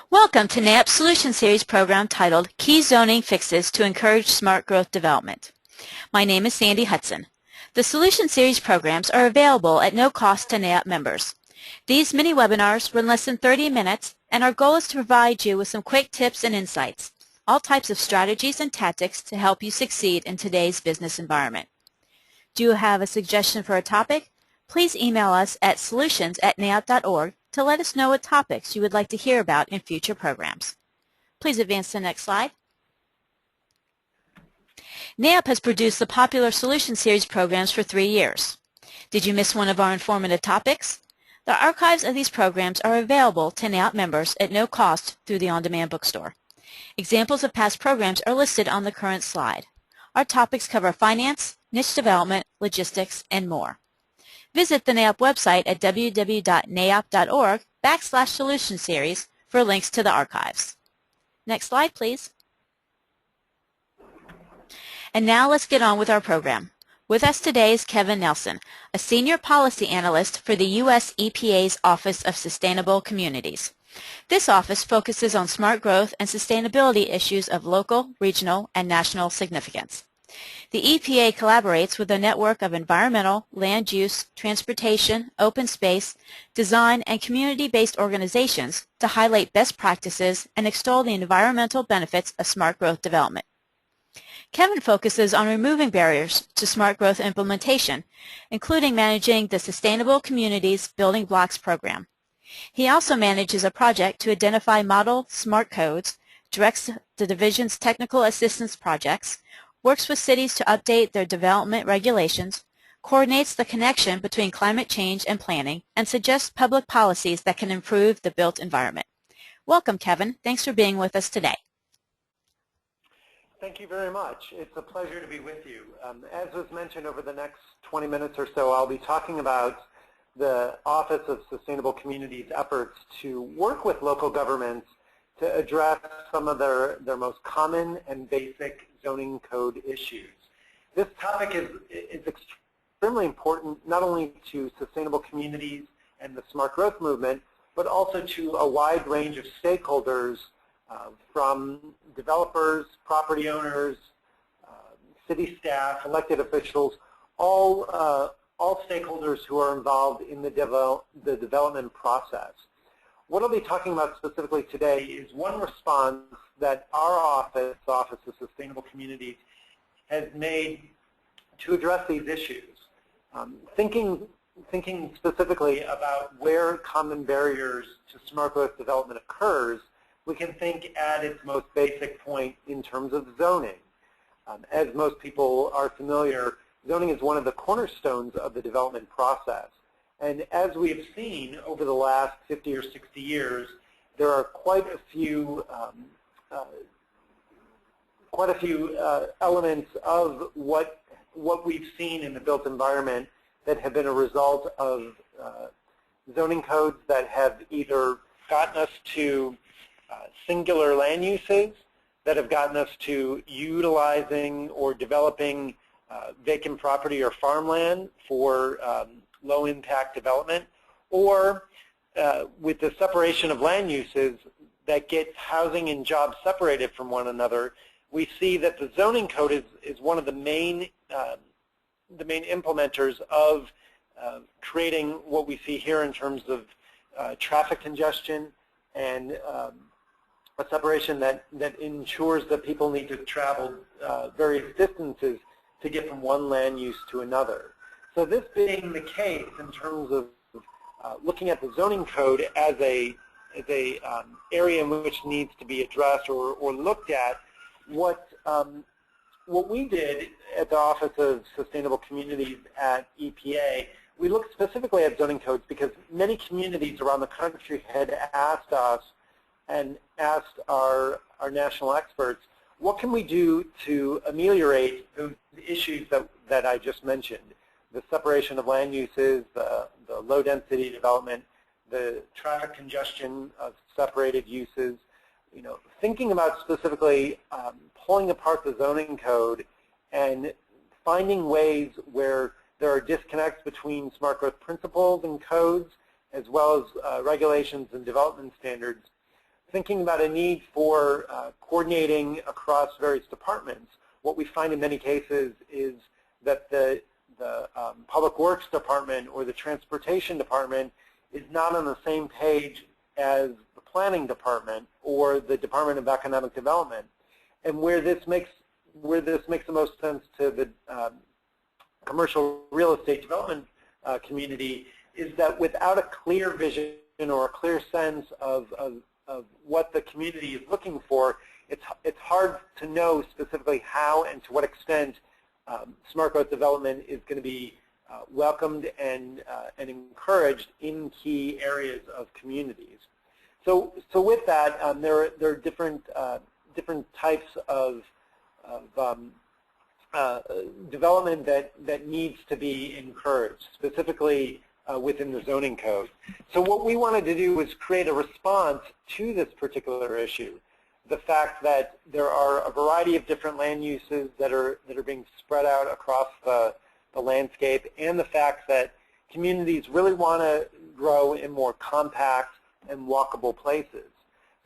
Welcome to NAIOP Solution Series program titled Key Zoning Fixes to Encourage Smart Growth Development. My name is Sandy Hudson. The Solution Series programs are available at no cost to NAIOP members. These mini webinars run less than 30 minutes, and our goal is to provide you with some quick tips and insights, all types of strategies and tactics to help you succeed in today's business environment. Do you have a suggestion for a topic? Please email us at solutions@naiop.org to let us know what topics you would like to hear about in future programs. Please advance to the next slide. NAIOP has produced the popular Solution Series programs for 3 years. Did you miss one of our informative topics? The archives of these programs are available to NAIOP members at no cost through the on-demand bookstore. Examples of past programs are listed on the current slide. Our topics cover finance, niche development, logistics, and more. Visit the NAIOP website at www.naiop.org/solution series for links to the archives. Next slide, please. And now let's get on with our program. With us today is Kevin Nelson, a Senior Policy Analyst for the U.S. EPA's Office of Sustainable Communities. This office focuses on smart growth and sustainability issues of local, regional, and national significance. The EPA collaborates with a network of environmental, land use, transportation, open space, design, and community-based organizations to highlight best practices and extol the environmental benefits of smart growth development. Kevin focuses on removing barriers to smart growth implementation, including managing the Sustainable Communities Building Blocks program. He also manages a project to identify model smart codes, directs the division's technical assistance projects, works with cities to update their development regulations, coordinates the connection between climate change and planning, and suggests public policies that can improve the built environment. Welcome, Kevin. Thanks for being with us today. Thank you very much. It's a pleasure to be with you. As was mentioned, over the next 20 minutes or so, I'll be talking about the Office of Sustainable Communities' efforts to work with local governments to address some of their most common and basic zoning code issues. This topic is extremely important not only to sustainable communities and the smart growth movement, but also to a wide range of stakeholders from developers, property owners, city staff, elected officials, all stakeholders who are involved in the development process. What I'll be talking about specifically today is one response that our office, the Office of Sustainable Communities, has made to address these issues. Thinking specifically about where common barriers to smart growth development occurs, we can think at its most basic point in terms of zoning. As most people are familiar, zoning is one of the cornerstones of the development process. And as we have seen over the last 50 or 60 years, there are quite a few elements of what we've seen in the built environment that have been a result of zoning codes that have either gotten us to singular land uses, that have gotten us to utilizing or developing vacant property or farmland for low-impact development, or with the separation of land uses that get housing and jobs separated from one another. We see that the zoning code is one of the main implementers of creating what we see here in terms of traffic congestion and a separation that ensures that people need to travel various distances to get from one land use to another. So this being the case in terms of looking at the zoning code as a area in which needs to be addressed or looked at, what we did at the Office of Sustainable Communities at EPA, we looked specifically at zoning codes because many communities around the country had asked us and asked our national experts, what can we do to ameliorate the issues that I just mentioned? The separation of land uses, the low-density development, the traffic congestion of separated uses. Thinking about specifically pulling apart the zoning code and finding ways where there are disconnects between smart growth principles and codes, as well as regulations and development standards. thinking about a need for coordinating across various departments, what we find in many cases is that the Public Works Department or the Transportation Department is not on the same page as the Planning Department or the Department of Economic Development. And where this makes the most sense to the commercial real estate development community is that without a clear vision or a clear sense of what the community is looking for, it's hard to know specifically how and to what extent smart growth development is going to be welcomed and encouraged in key areas of communities. So with that, there are different types of development that needs to be encouraged, specifically within the zoning code. So what we wanted to do was create a response to this particular issue. The fact that there are a variety of different land uses that are being spread out across the landscape, and the fact that communities really want to grow in more compact and walkable places.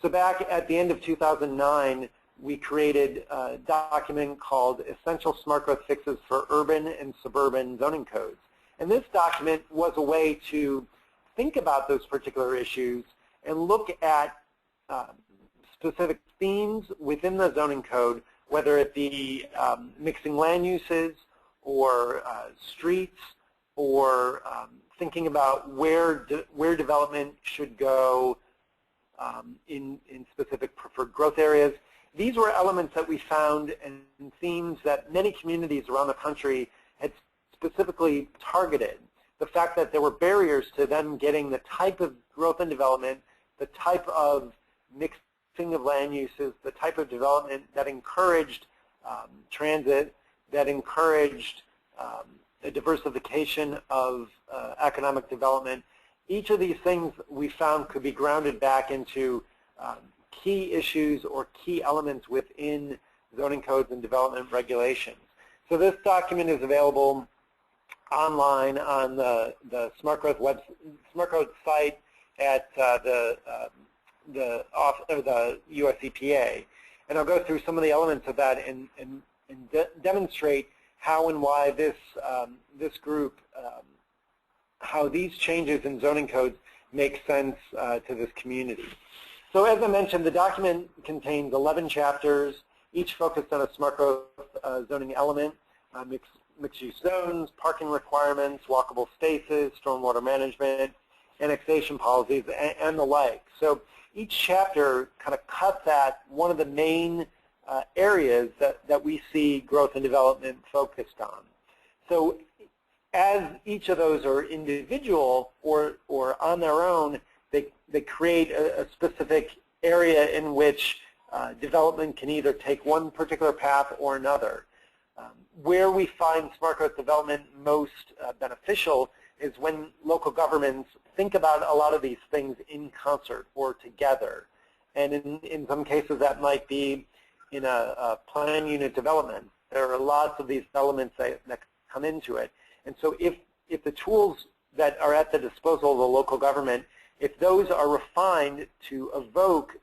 So back at the end of 2009, we created a document called Essential Smart Growth Fixes for Urban and Suburban Zoning Codes. And this document was a way to think about those particular issues and look at specific themes within the zoning code, whether it be mixing land uses or streets, or thinking about where development should go in specific preferred growth areas. These were elements that we found and themes that many communities around the country had specifically targeted. The fact that there were barriers to them getting the type of growth and development, the type of mixing of land uses, the type of development that encouraged transit, that encouraged a diversification of economic development. Each of these things we found could be grounded back into key issues or key elements within zoning codes and development regulations. So this document is available online on the Smart Growth site at the US EPA. And I'll go through some of the elements of that and demonstrate how and why this group, how these changes in zoning codes make sense to this community. So as I mentioned, the document contains 11 chapters, each focused on a smart growth zoning element, mixed-use zones, parking requirements, walkable spaces, stormwater management, annexation policies, and the like. So each chapter kind of cuts at one of the main areas that we see growth and development focused on. So as each of those are individual or on their own, they create a specific area in which development can either take one particular path or another. Where we find smart growth development most beneficial is when local governments think about a lot of these things in concert or together. And in some cases that might be in a plan unit development. There are lots of these elements that come into it. And so if the tools that are at the disposal of the local government, if those are refined to evoke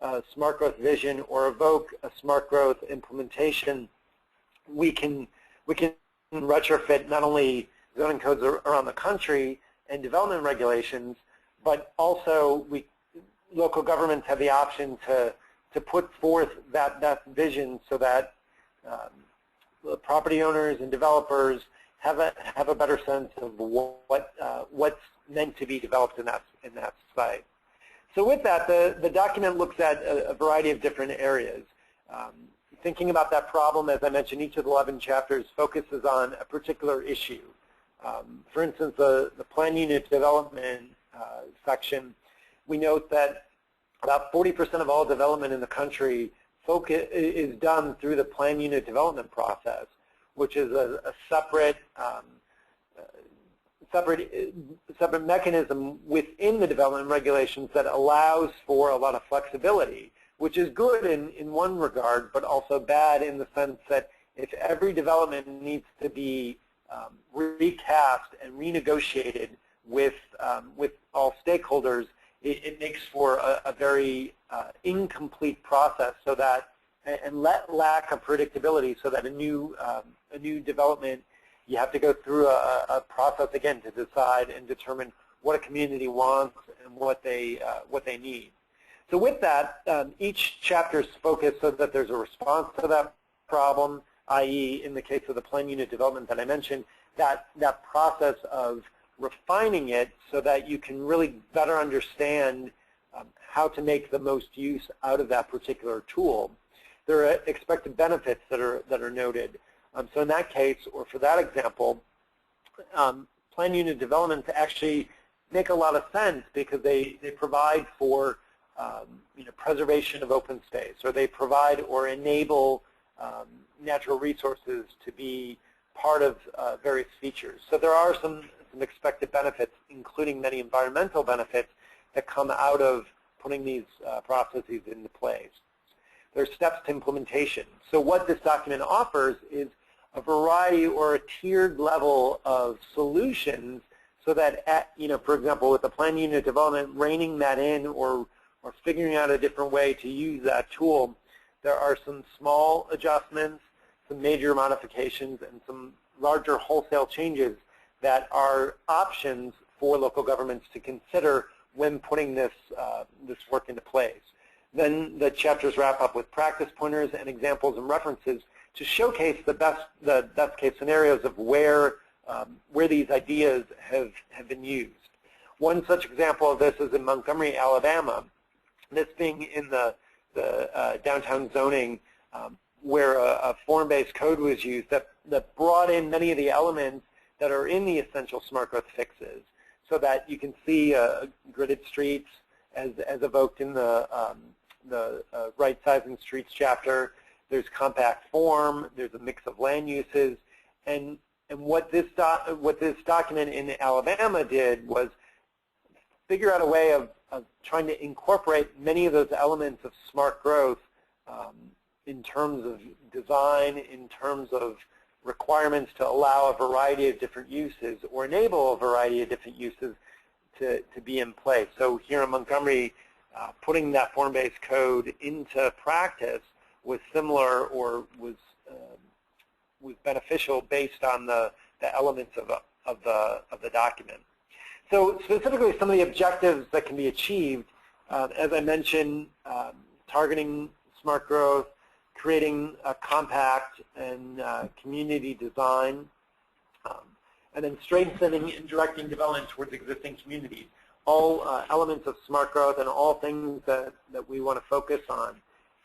a smart growth vision or evoke a smart growth implementation, we can retrofit not only zoning codes around the country and development regulations, but also local governments have the option to put forth that vision so that the property owners and developers have a better sense of what's meant to be developed in that site. So with that, the document looks at a variety of different areas. Thinking about that problem, as I mentioned, each of the 11 chapters focuses on a particular issue. For instance, the plan unit development section, we note that about 40% of all development in the country is done through the plan unit development process, which is a separate mechanism within the development regulations that allows for a lot of flexibility, which is good in one regard, but also bad in the sense that if every development needs to be recast and renegotiated with all stakeholders, it makes for a very incomplete process, so that, and lack of predictability, so that a new development, you have to go through a process again to decide and determine what a community wants and what they need. So with that, each chapter is focused so that there's a response to that problem, i.e., in the case of the plan unit development that I mentioned, that process of refining it so that you can really better understand how to make the most use out of that particular tool. There are expected benefits that are noted. So in that case, or for that example, plan unit developments actually make a lot of sense because they provide for preservation of open space, or they provide or enable natural resources to be part of various features. So there are some expected benefits, including many environmental benefits, that come out of putting these processes into place. There's steps to implementation. So what this document offers is a variety or a tiered level of solutions, so that, for example, with the plan unit development, reining that in or figuring out a different way to use that tool, there are some small adjustments, some major modifications, and some larger wholesale changes that are options for local governments to consider when putting this work into place. Then the chapters wrap up with practice pointers and examples and references to showcase the best case scenarios of where these ideas have been used. One such example of this is in Montgomery, Alabama. This being in the downtown zoning, where a form-based code was used that brought in many of the elements that are in the essential smart growth fixes, so that you can see gridded streets as evoked in the right sizing streets chapter. There's compact form. There's a mix of land uses, and what this document in Alabama did was figure out a way of trying to incorporate many of those elements of smart growth in terms of design, in terms of requirements to allow a variety of different uses or enable a variety of different uses to be in place. So here in Montgomery, putting that form-based code into practice was similar, or was beneficial based on the elements of the document. So specifically, some of the objectives that can be achieved, as I mentioned, targeting smart growth, creating a compact and community design, and then strengthening and directing development towards existing communities. All elements of smart growth and all things that we want to focus on.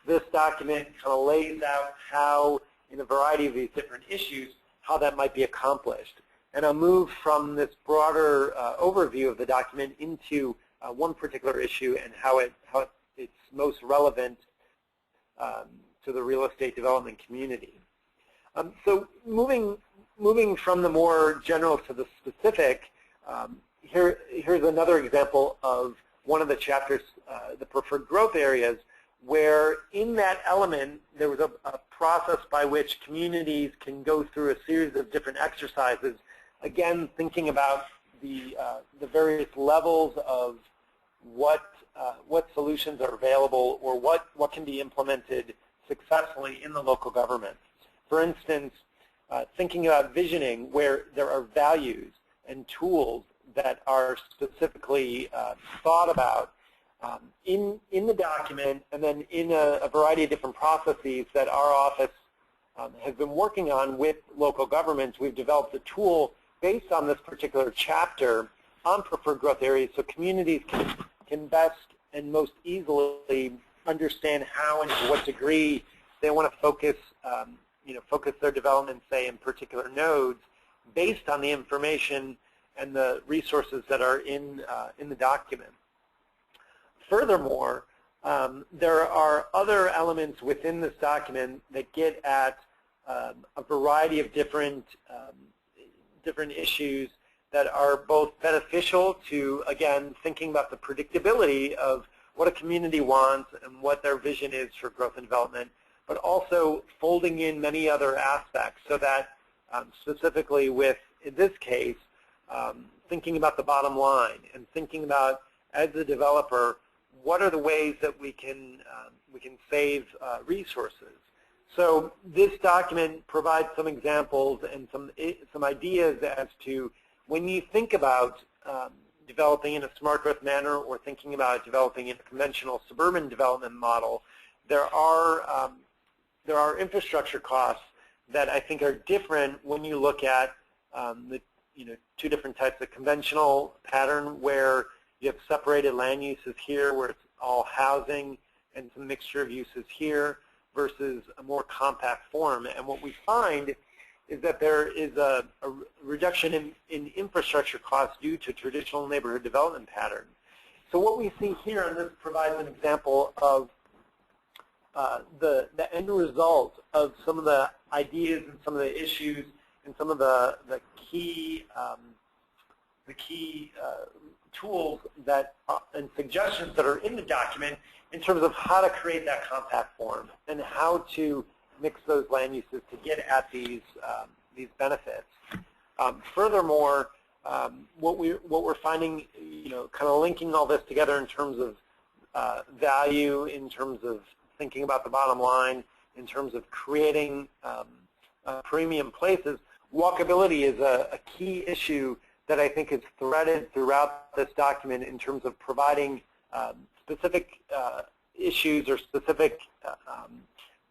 This document kind of lays out how, in a variety of these different issues, how that might be accomplished. And I'll move from this broader overview of the document into one particular issue and how it's most relevant to the real estate development community. So moving from the more general to the specific, here's another example of one of the chapters, the preferred growth areas, where in that element there was a process by which communities can go through a series of different exercises, again thinking about the various levels of what solutions are available, or what can be implemented successfully in the local government. For instance, thinking about visioning, where there are values and tools that are specifically thought about in the document, and then in a variety of different processes that our office has been working on with local governments. We've developed a tool based on this particular chapter on preferred growth areas, so communities can best and most easily understand how and to what degree they want to focus their development, say, in particular nodes, based on the information and the resources that are in the document. Furthermore, there are other elements within this document that get at a variety of different issues that are both beneficial to, again, thinking about the predictability of what a community wants and what their vision is for growth and development, but also folding in many other aspects, so that specifically with, in this case, thinking about the bottom line and thinking about as a developer, what are the ways that we can save resources? So this document provides some examples and some ideas as to when you think about developing in a smart growth manner or thinking about developing in a conventional suburban development model, there are infrastructure costs that I think are different when you look at the two different types of conventional pattern where you have separated land uses here where it's all housing and some mixture of uses here versus a more compact form. And what we find is that there is a reduction in infrastructure costs due to traditional neighborhood development patterns. So what we see here, and this provides an example of the end result of some of the ideas and some of the issues and some of the key tools that and suggestions that are in the document in terms of how to create that compact form and how to mix those land uses to get at these benefits. Furthermore, what we're finding, kind of linking all this together in terms of value, in terms of thinking about the bottom line, in terms of creating premium places, walkability is a key issue that I think is threaded throughout this document in terms of providing specific issues or specific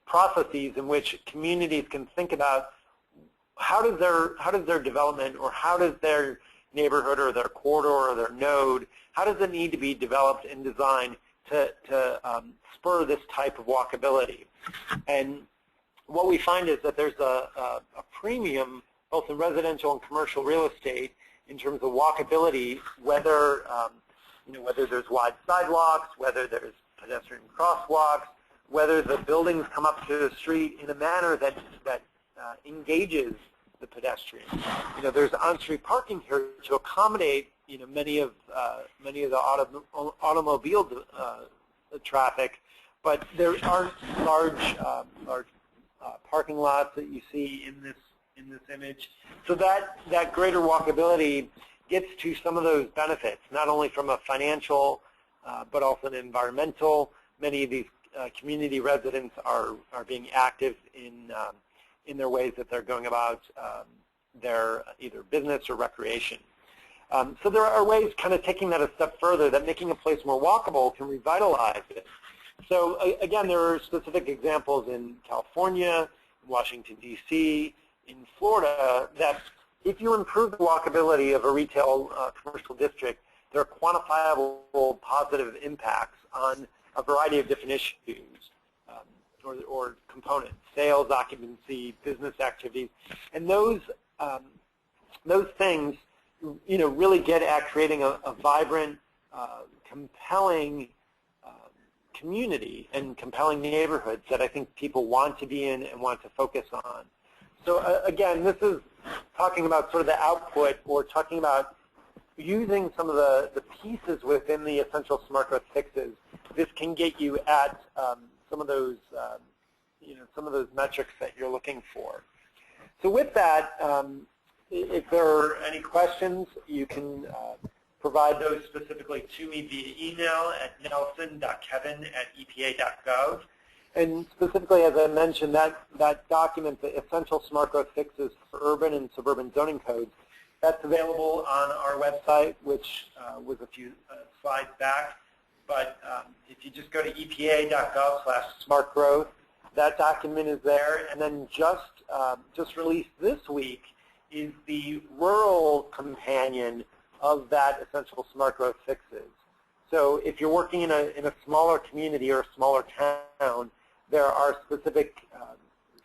processes in which communities can think about how does their development or how does their neighborhood or their corridor or their node, how does it need to be developed and designed to spur this type of walkability. And what we find is that there's a premium both in residential and commercial real estate in terms of walkability, whether whether there's wide sidewalks, whether there's pedestrian crosswalks, whether the buildings come up to the street in a manner that engages the pedestrian. There's on-street parking here to accommodate many of the automobile traffic, but there aren't large parking lots that you see in this image. So that greater walkability gets to some of those benefits, not only from a financial, but also an environmental. Many of these community residents are being active in their ways that they're going about their either business or recreation. So there are ways kind of taking that a step further that making a place more walkable can revitalize it. So again, there are specific examples in California, Washington, D.C., in Florida, that if you improve the walkability of a retail commercial district, there are quantifiable positive impacts on a variety of different issues or components, sales, occupancy, business activities, and those things, really get at creating a vibrant, compelling community and compelling neighborhoods that I think people want to be in and want to focus on. So again, this is talking about sort of the output, or talking about using some of the pieces within the essential smart growth fixes. This can get you at some of those metrics that you're looking for. So with that, if there are any questions, you can provide those specifically to me via email at nelson.kevin@epa.gov. And specifically, as I mentioned, that document, the Essential Smart Growth Fixes for Urban and Suburban Zoning Codes, that's available on our website, which was a few slides back. But if you just go to epa.gov/smartgrowth, that document is there. And then just released this week is the rural companion of that Essential Smart Growth Fixes. So if you're working in a smaller community or a smaller town, there are specific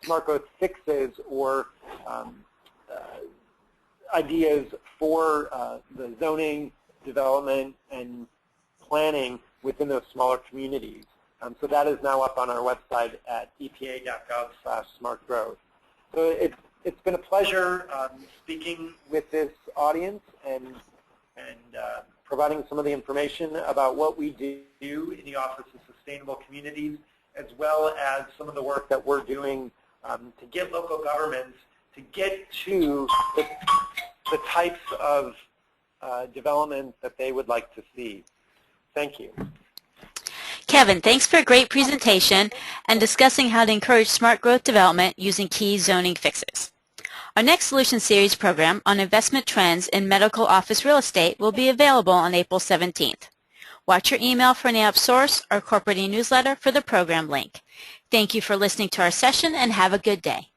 smart growth fixes or ideas for the zoning, development, and planning within those smaller communities. So that is now up on our website at epa.gov/smartgrowth. So it's been a pleasure speaking with this audience and providing some of the information about what we do in the Office of Sustainable Communities, as well as some of the work that we're doing to get local governments to get to the types of development that they would like to see. Thank you. Kevin, thanks for a great presentation and discussing how to encourage smart growth development using key zoning fixes. Our next Solution Series program on investment trends in medical office real estate will be available on April 17th. Watch your email for NAIOP source or corporate e-newsletter for the program link. Thank you for listening to our session and have a good day.